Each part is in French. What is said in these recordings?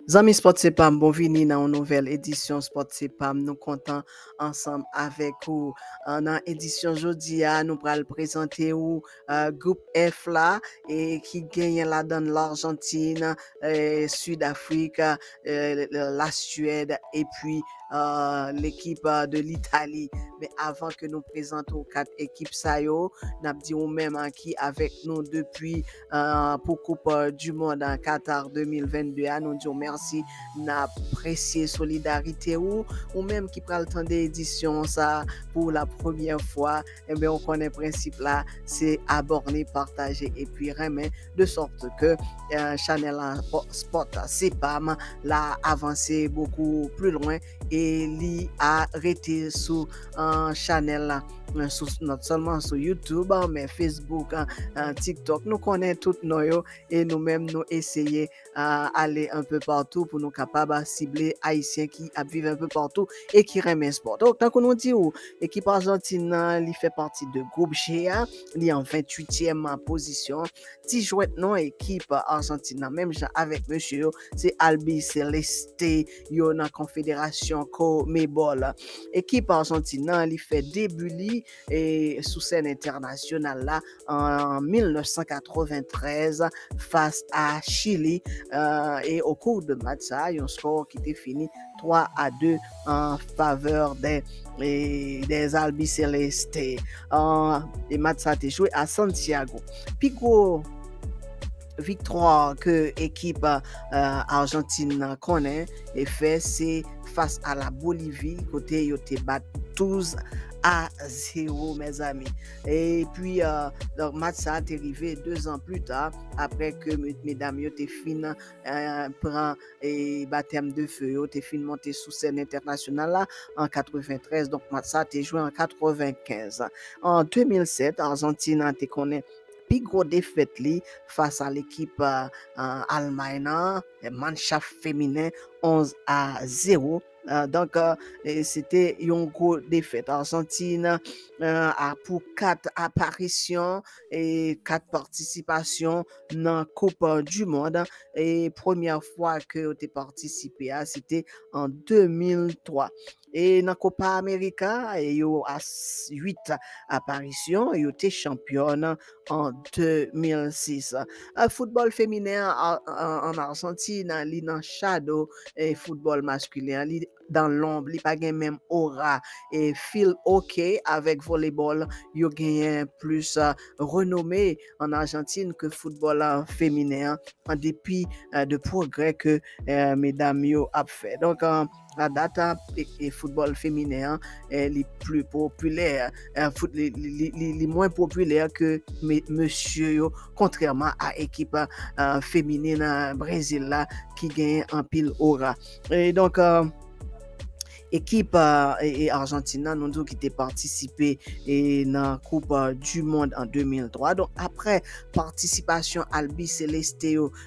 Zami Sport Sepam, bonvini dans une nouvelle édition Sport Sepam. Nous comptons ensemble avec vous. Dans l'édition jeudi, nous allons présenter ou groupe F là et qui gagne là dans l'Argentine, Sud-Afrique, la Suède et puis l'équipe de l'Italie. Mais avant que nous présentons quatre équipes ça yo, nous disons même qui avec nous depuis pour Coupe du Monde en Qatar 2022. Nous disons merci, n'apprécier solidarité ou même qui prend le temps d'édition ça pour la première fois. Eh bien, on connaît le principe là, c'est aborder, partager et puis remettre de sorte que Channel Sport CEPAM l'a avancé beaucoup plus loin et l'y a arrêté sous Channel là. Not seulement sur YouTube, mais Facebook, TikTok, nous connaissons tout nous et nous-mêmes nous essayer aller un peu partout pour nous capables cibler haïtiens qui vivent un peu partout et qui aiment sport. Donc, tant qu'on nous dit où l'équipe argentine il fait partie de groupe G, il est en 28e position. Si jouet non équipe argentine, même avec monsieur, c'est Albi Celeste, yo dans confédération CONMEBOL. Équipe argentine, il fait début et sous scène internationale là en 1993 face à Chili et au cours de match ça, un score qui était fini 3-2 en faveur des albicelestes. Et match ça a été joué à Santiago. Pico victoire que l'équipe argentine connaît et fait, c'est face à la Bolivie, côté yo te bat 12-0, mes amis. Et puis, le match ça a arrivé 2 ans plus tard, après que mesdames yo te fin prend et baptême de feu, yo te fin monté sous scène internationale là, en 93, donc match ça a été joué en 95. En 2007, Argentine te connaît plus gros défaite face à l'équipe Allemagne, Mannschaft féminin 11-0. Donc, c'était une grosse défaite. Argentine a pour 4 apparitions et 4 participations dans la Coupe du Monde. Et première fois que tu as participé, c'était en 2003. Et dans la Copa América, il y a 8 apparitions. Il y a été championne en 2006. Football féminin en Argentine, il y a shadow et football masculin, dans l'ombre, il n'y a pas même aura et feel ok avec volleyball, il y a plus renommé en Argentine que football féminin en dépit de progrès que mesdames yo a fait. Donc, la date et football féminin est les plus populaires, les moins populaires que monsieur yo, contrairement à l'équipe féminine Brésil là qui gagne en pile aura. Et donc, équipe et Argentine nous dit qui était participé et dans Coupe du Monde en 2003. Donc après participation Albi Celeste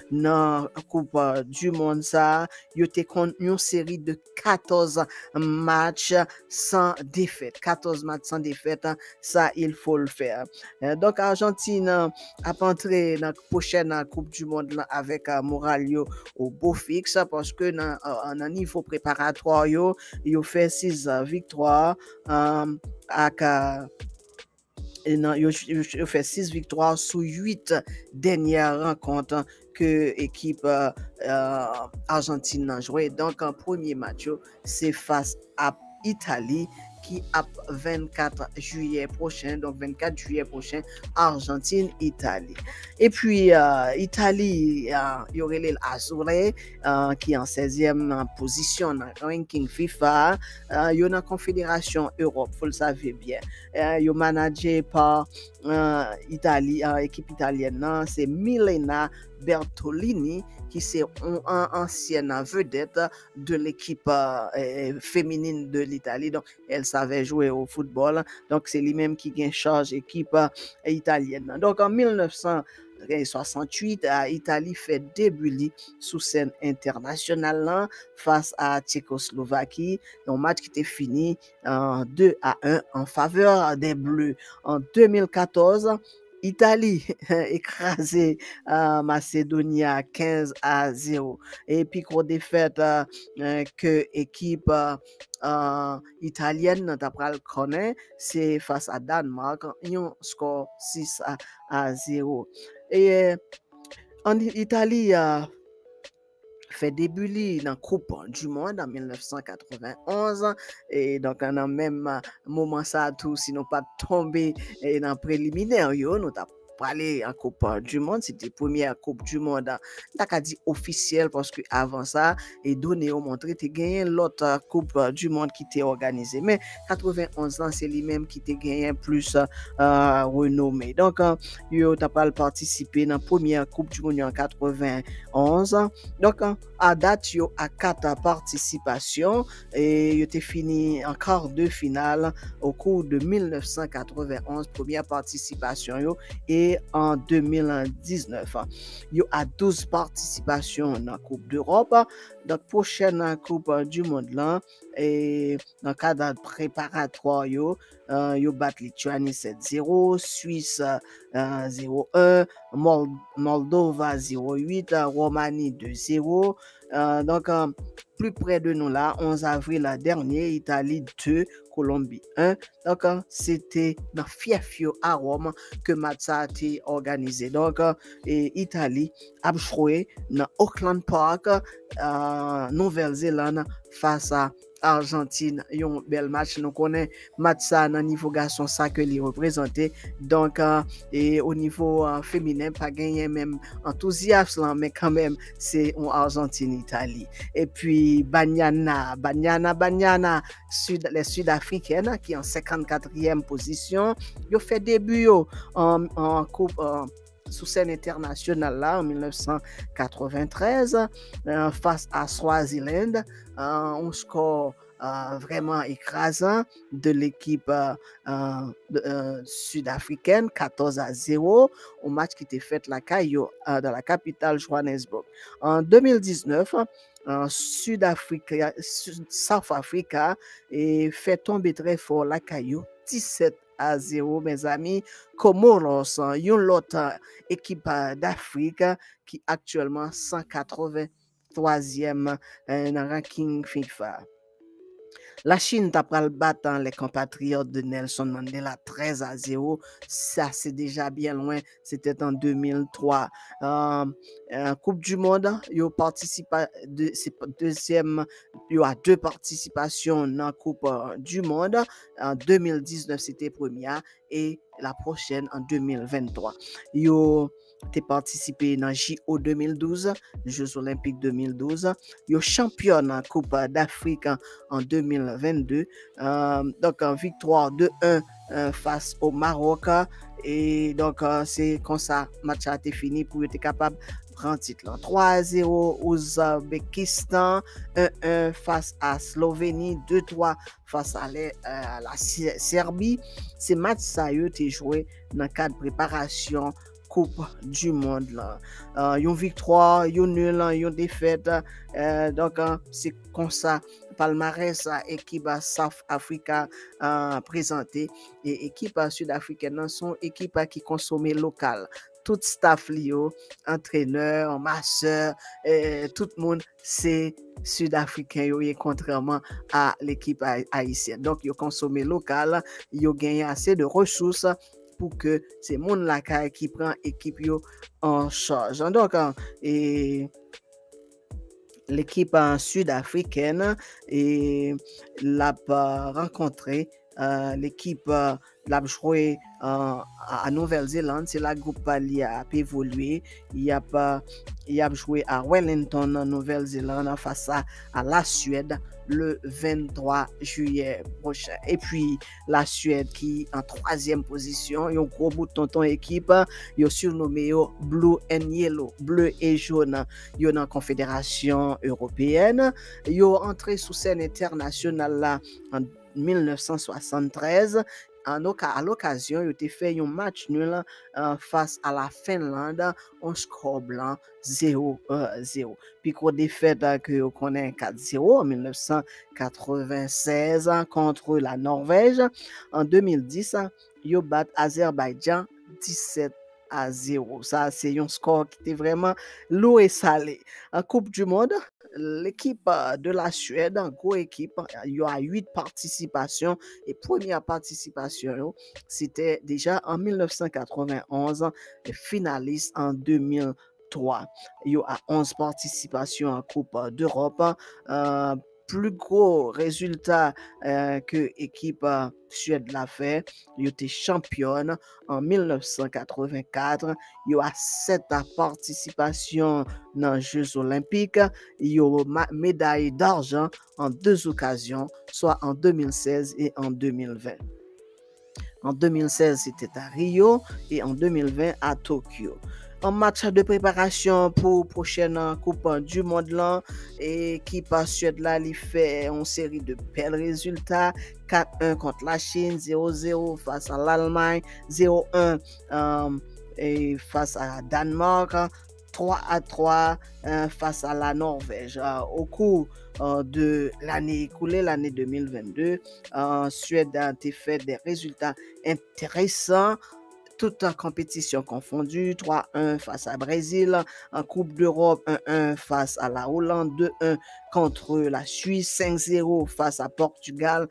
dans Coupe du Monde ça, il était une série de 14 matchs sans défaite. 14 matchs sans défaite, ça il faut le faire. Donc Argentine a entré dans la prochaine Coupe du Monde là, avec Moralio au beau fixe parce que dans un niveau préparatoire yo fait 6 victoires il fait 6 victoires sous 8 dernières rencontres que l'équipe argentine a joué. Donc, en premier match, c'est face à Italie qui a 24 juillet prochain, donc 24 juillet prochain, Argentine-Italie. Et puis, Italie, il y aurait l'Azure qui est en 16e position dans le ranking FIFA. Il y a une confédération Europe, vous le savez bien. Il y a managé par Italie, équipe italienne, c'est Milena Bertolini qui c'est une ancienne vedette de l'équipe féminine de l'Italie. Donc, elle savait jouer au football. Donc, c'est lui-même qui gagne charge équipe italienne. Donc, en 1968, l'Italie fait début sous scène internationale face à Tchécoslovaquie. Un match qui était fini 2-1 en faveur des Bleus. En 2014, Italie écrasé Macédonia 15-0. Et puis qu'on défaite que équipe italienne d'après le connaît, c'est face à Danemark, un score 6-0. Et en Italie, fait début dans la Coupe du Monde en 1991 et donc en un même moment ça tout sinon pas tombé dans préliminaire yo nous t'a parlé en Coupe du Monde, c'était première Coupe du Monde t'as dit officielle parce que avant ça et donné au montré tu gagné l'autre Coupe du Monde qui était organisée mais 91 ans c'est lui-même qui t'a gagné plus renommé donc yo t'a pas participé dans première Coupe du Monde en 91 donc à date yo à 4 participations et yo te fini en quart de finale au cours de 1991 première participation yo et en 2019 yo à 12 participations dans la Coupe d'Europe donc prochaine Coupe du Monde là et dans le cadre préparatoire yo bat Lituanie 7-0, Suisse 0-1, Moldova 0-8, Roumanie 2-0. Donc, plus près de nous là, 11 avril dernier, Italie 2, Colombie 1. Donc, c'était dans Fiefio à Rome que match a été organisé. Donc, Italie a joué dans Auckland Park, Nouvelle-Zélande face à Argentine. Un bel match. Nous connaissons match ça dans niveau garçon ça que les représenté. Donc, et au niveau féminin, pas gagné même enthousiasme, mais quand même, c'est en Argentine-Italie. Et puis, Banyana, les Sud-Africaines qui en 54e position. Ils ont fait début en Coupe sous scène internationale là en 1993 face à Swaziland, un score vraiment écrasant de l'équipe sud-africaine 14-0 au match qui était fait la Caillou dans la capitale Johannesburg. En 2019 South Africa et fait tomber très fort la Caillou 17-0 mes amis. Comoros, une autre équipe d'Afrique qui actuellement 183e dans le ranking FIFA. La Chine t'a pris le battant les compatriotes de Nelson Mandela 13-0. Ça, c'est déjà bien loin. C'était en 2003. Coupe du Monde, il participe deuxième. Il y a 2 participations dans la Coupe du Monde. En 2019, c'était première. Et la prochaine en 2023. Yo t'es participé dans JO 2012, Jeux Olympiques 2012. Yo championne en Coupe d'Afrique en 2022. Donc en victoire 2-1 face au Maroc. Et donc c'est comme ça match a été fini pour être capable prendre titre 3-0 Ouzbékistan, 1-1 face à Slovénie, 2-3 face à la Serbie. Ces matchs ça yo été joué dans le cadre de préparation Coupe du Monde là. Une victoire, une nul, une défaite. Donc c'est comme ça palmarès équipe South Africa présenté et équipe sud-africaine sont équipe qui consomme local. Tout staff lio, entraîneur, masseur, tout le monde c'est sud-africain et contrairement à l'équipe haïtienne. Donc ils consomment local, ils gagnent assez de ressources pour que c'est monde là qui prend équipe en charge. Donc et l'équipe sud-africaine et l'a rencontré l'équipe l'a joué à Nouvelle-Zélande, c'est la groupe qui a évolué. Il a joué à Wellington en Nouvelle-Zélande face à la Suède le 23 juillet prochain. Et puis la Suède qui en 3e position, ils ont gros bout de tonton équipe, ils ont surnommé Blue and Yellow, bleu et jaune. Ils ont dans la Confédération européenne, ils ont entré sous scène internationale là en 1973. À l'occasion, il a fait un match nul face à la Finlande, un score blanc 0-0. Puis qu'on défaite que on connaît 4-0 en 1996 contre la Norvège. En 2010, il bat Azerbaïdjan à 0. Ça, c'est un score qui était vraiment lourd et salé. En Coupe du Monde, l'équipe de la Suède, en gros équipe, il y a 8 participations. Et première participation, c'était déjà en 1991, finaliste en 2003. Il y a 11 participations en Coupe d'Europe. Plus gros résultat que l'équipe Suède l'a fait, il était championne en 1984. Il y a 7 participations dans les Jeux olympiques. Il y a médaille d'argent en 2 occasions, soit en 2016 et en 2020. En 2016, c'était à Rio et en 2020 à Tokyo. En match de préparation pour prochaine Coupe du Monde là, équipe Suède là, il fait une série de belles résultats. 4-1 contre la Chine, 0-0 face à l'Allemagne, 0-1 face à Danemark, 3-3 face à la Norvège. Au cours de l'année écoulée, l'année 2022, Suède a fait des résultats intéressants, toute compétition confondue. 3-1 face à Brésil, en Coupe d'Europe, 1-1 face à la Hollande, 2-1 contre la Suisse, 5-0 face à Portugal,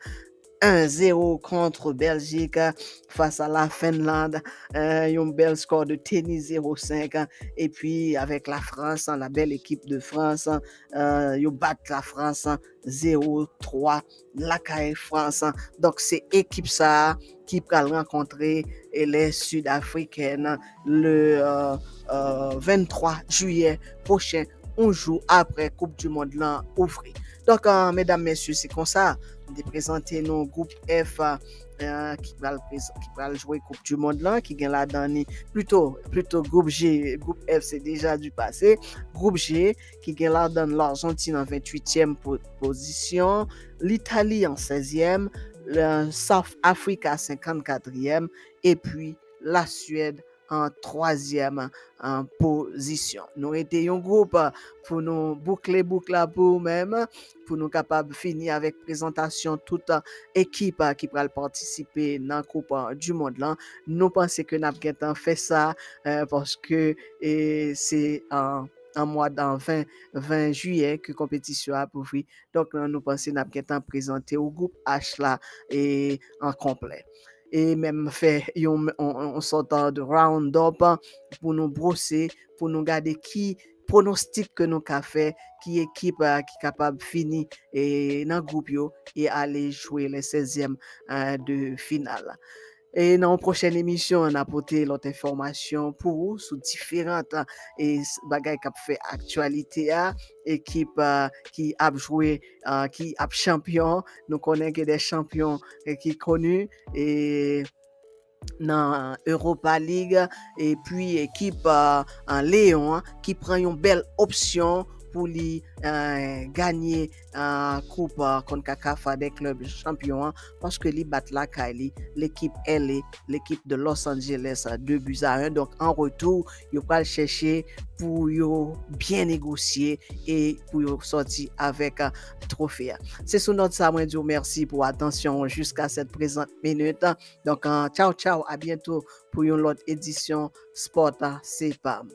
1-0 contre Belgique face à la Finlande, un bel score de tennis 0-5, et puis avec la France, la belle équipe de France, ils battent la France 0-3, la France. Donc c'est équipe ça qui va rencontrer les Sud-Africaines le 23 juillet prochain, un jour après Coupe du Monde là ouvrir. Donc, mesdames, messieurs, c'est comme ça de présenter nos groupes F qui va jouer Coupe du Monde là, qui gagne la dernière, plutôt groupe G. Groupe F, c'est déjà du passé. Groupe G, qui gagne la dans l'Argentine en 28e position, l'Italie en 16e, le South Africa 54e, et puis la Suède en 3e position. Nous étions un groupe pour nous boucler pour nous-mêmes, pour nous capables de finir avec présentation toute équipe qui va participer dans la Coupe du Monde là. Nous pensons que nous avons fait ça parce que c'est en mois dans 20 juillet que la compétition a ouvert. Donc nous pensons que nous avons présenté au groupe H là et en complet. Et même fait on sorte de round-up pour nous brosser, pour nous garder qui pronostic que nous avons fait, qui équipe qui est capable de finir dans le groupe et aller jouer les 16e de finale. Et dans la prochaine émission, on a apporté l'autre information pour vous sur différentes bagages qui ont fait actualité à équipe qui a joué, qui a champion. Nous connaissons que des champions qui sont connus et dans Europa League, et puis équipe en Léon qui prend une belle option pour lui gagner coupe CONCACAF des clubs champions parce que lui bat la Kylie, l'équipe LA, l'équipe de Los Angeles 2-1. Donc en retour, il va chercher pour bien négocier et pour sortir avec un trophée. C'est sur notre ça, moi je vous remercie pour attention jusqu'à cette présente minute. Donc ciao, à bientôt pour une autre édition Sport CPAM.